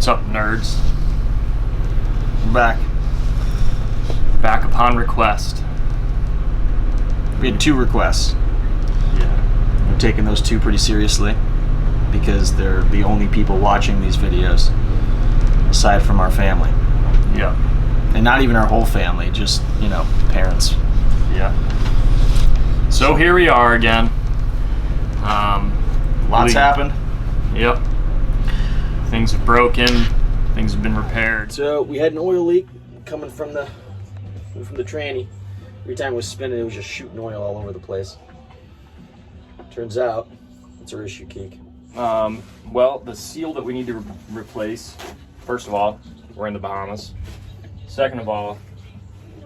What's up, nerds? We're back. Back upon request. We had 2 requests. Yeah. We're taking those 2 pretty seriously because they're the only people watching these videos aside from our family. Yeah. And not even our whole family, just, you know, parents. Yeah. So here we are again. Lots happened. Yep. Things have broken. Things have been repaired. So we had an oil leak coming from the tranny. Every time it was spinning, it was just shooting oil all over the place. Turns out, it's our issue, Keek. Well, the seal that we need to replace, first of all, we're in the Bahamas. Second of all,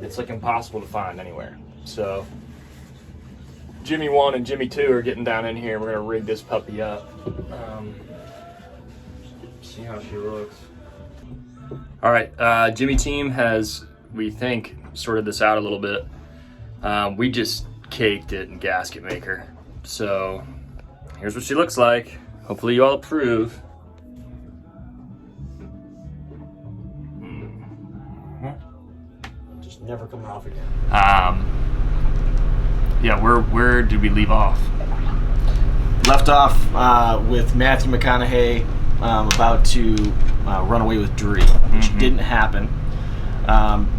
it's like impossible to find anywhere. So Jimmy 1 and Jimmy 2 are getting down in here. We're gonna rig this puppy up. See how she looks. All right, Jimmy team has, we think, sorted this out a little bit. We just caked it in gasket maker. So here's what she looks like. Hopefully you all approve. Just never coming off again. Yeah, where did we leave off? Left off with Matthew McConaughey about to run away with Dree, which didn't happen.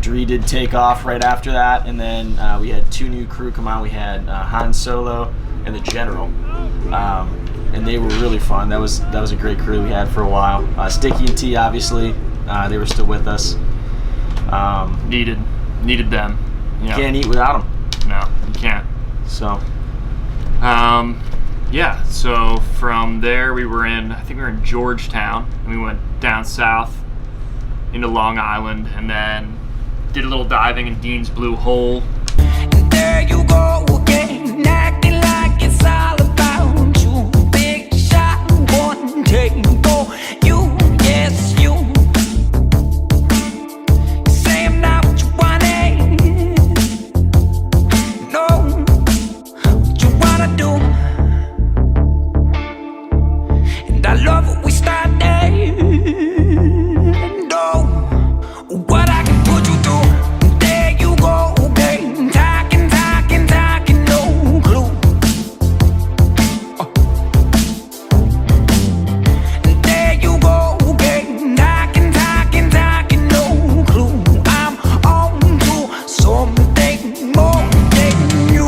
Dree did take off right after that, and then we had 2 new crew come on. We had Han Solo and the General, and they were really fun. That was a great crew we had for a while. Sticky and T, obviously, they were still with us. Needed them. You can't eat without them. No, you can't. So, yeah. So from there, I think we were in Georgetown, and we went down south into Long Island, and then did a little diving in Dean's Blue Hole. And there you go again, acting like it's all about you. Big shot, one take, go. You, yes, you. Say I'm not what you wanted. No, what you wanna do. And I love what we started. What I can put you through. There you go again, talking, no clue. And there you go again, talking, no clue. I'm on to something more than you.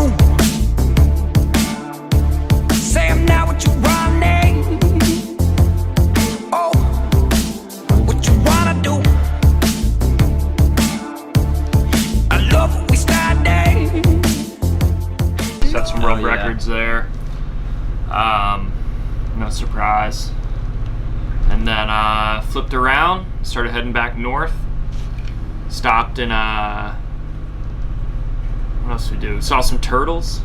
Say I'm not what you wanted. Oh, what you wanna do. Set some world records there. No surprise. And then flipped around, started heading back north. Stopped in what else did we do? Saw some turtles.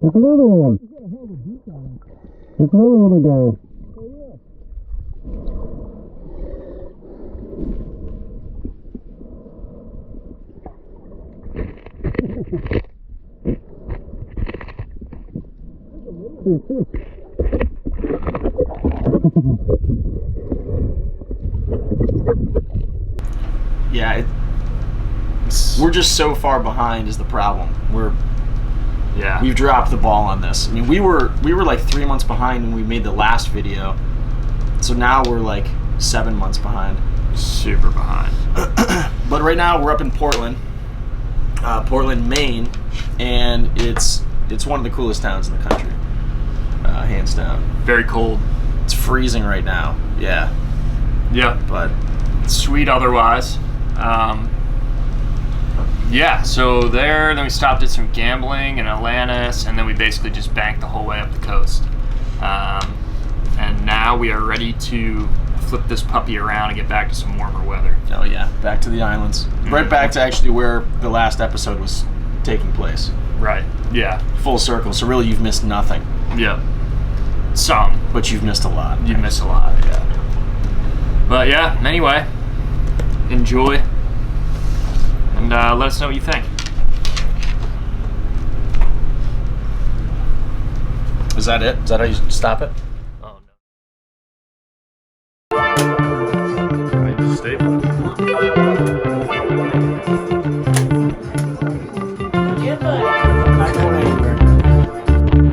There's another one. There's another one to go. yeah, we're just so far behind is the problem. We've dropped the ball on this. I mean, we were like 3 months behind when we made the last video. So now we're like 7 months behind. Super behind. But right now we're up in Portland, Maine, and it's it's one of the coolest towns in the country, hands down. Very cold. It's freezing right now. Yeah, Yeah, but sweet otherwise. Yeah, so there, then we stopped at some gambling in Atlantis, and then we basically just banked the whole way up the coast. And now we are ready to flip this puppy around and get back to some warmer weather. oh yeah, back to the islands. Right back to actually where the last episode was taking place. Right. Yeah. Full circle. So really, you've missed nothing, Yeah. Some. but you've missed a lot. You miss a lot, yeah. But yeah, anyway, enjoy. And let us know what you think. Is that it? Is that how you stop it? Oh no. I just stay put. Not going anywhere.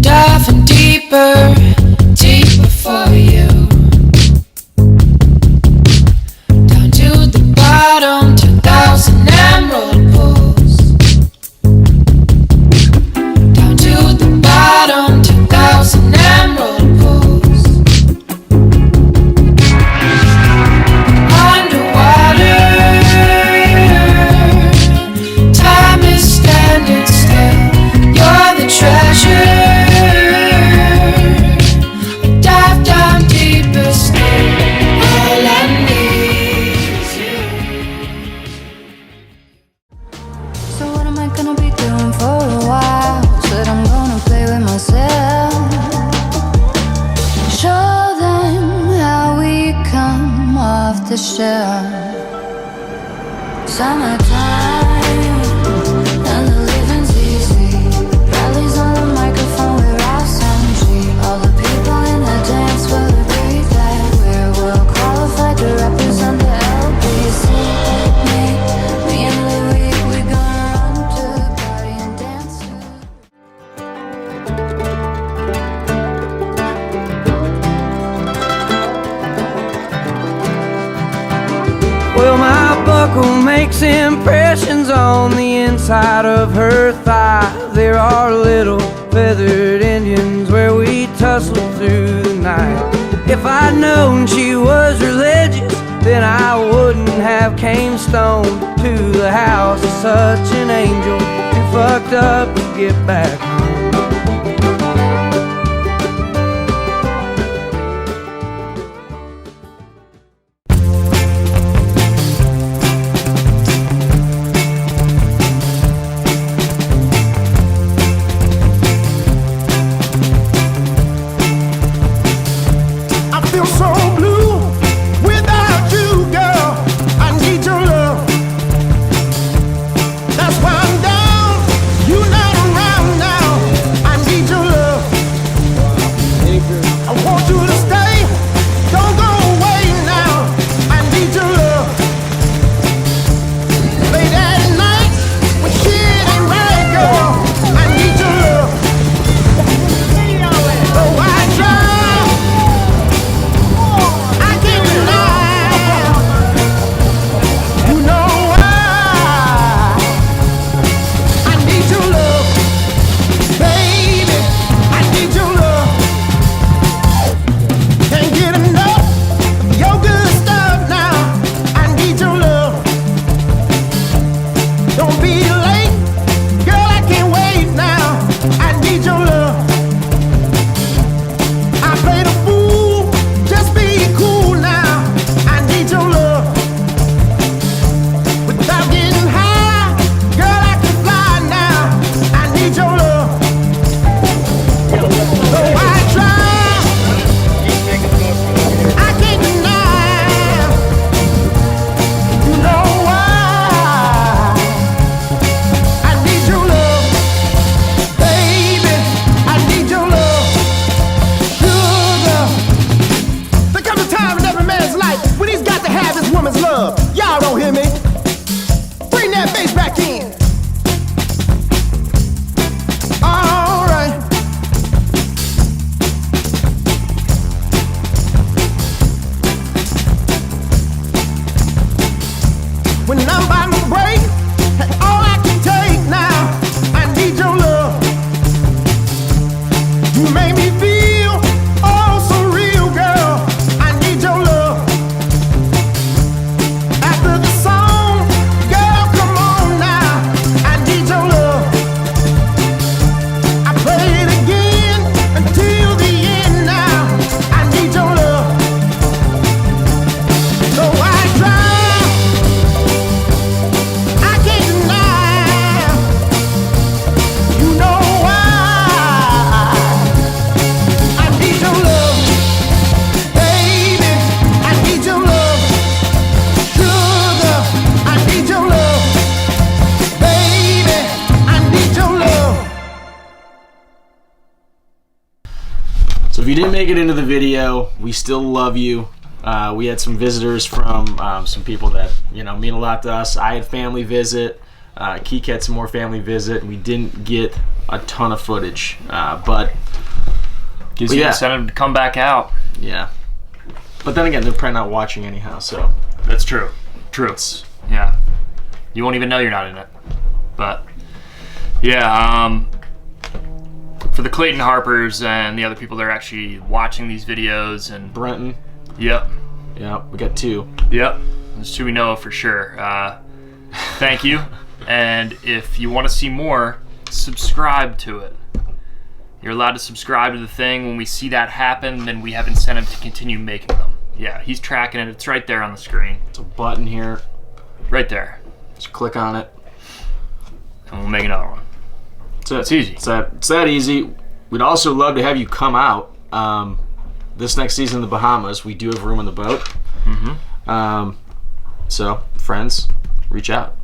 Diving deeper, deeper for you. Down to the bottom, 2,000 emerald pools. Down to the bottom, 2,000 emerald pools. Underwater, time is standing still. You're the treasure. Dive down deeper still. All I need is you. So what am I gonna be doing for a while? Said I'm gonna play with myself. Show them how we come off the shelf. Summertime, and the living's easy. Rallies on the microphone, we're all sound cheap. All the people in the dance will agree that we're well qualified to represent the LBC. Me and Louis, we gonna run to the party and dance to. Well, my buckle makes impressions on the inside of her thigh. There are little feathered Indians where we tussled through the night. If I'd known she was religious, then I wouldn't have came stoned to the house of such an angel. Too fucked up to get back home. I feel so blue without you, girl. I need your love. That's why I'm down. You're not around now. love. Y'all don't hear me? Bring that bass back in. All right. When I'm by my break, all I can take now, I need your love. You make me feel oh so real, girl. I need your love. After the song, girl, come on now. I need your love. I play it again until the end now. I need your love. So I try, I can't deny. You know why. I need your love, baby. I need your love, sugar. I need your love, baby. I need your love. So if you didn't make it into the video, we still love you. We had some visitors from some people that mean a lot to us. I had family visit. Keek had some more family visit. We didn't get a ton of footage, but Gives Well, you yeah. incentive to come back out. yeah. But then again, they're probably not watching anyhow. So That's true. True. Yeah. You won't even know you're not in it. But yeah, for the Clayton Harpers and the other people that are actually watching these videos and Brenton, yep. yeah, we got 2. Yep, there's 2 we know of for sure. Thank you. And if you want to see more, subscribe to it. You're allowed to subscribe to the thing. When we see that happen, then we have incentive to continue making them. Yeah, he's tracking it. It's right there on the screen. It's a button here. Right there. Just click on it. And we'll make another one. That's it. It's easy. It's that easy. We'd also love to have you come out this next season in the Bahamas. We do have room on the boat. So, friends, reach out.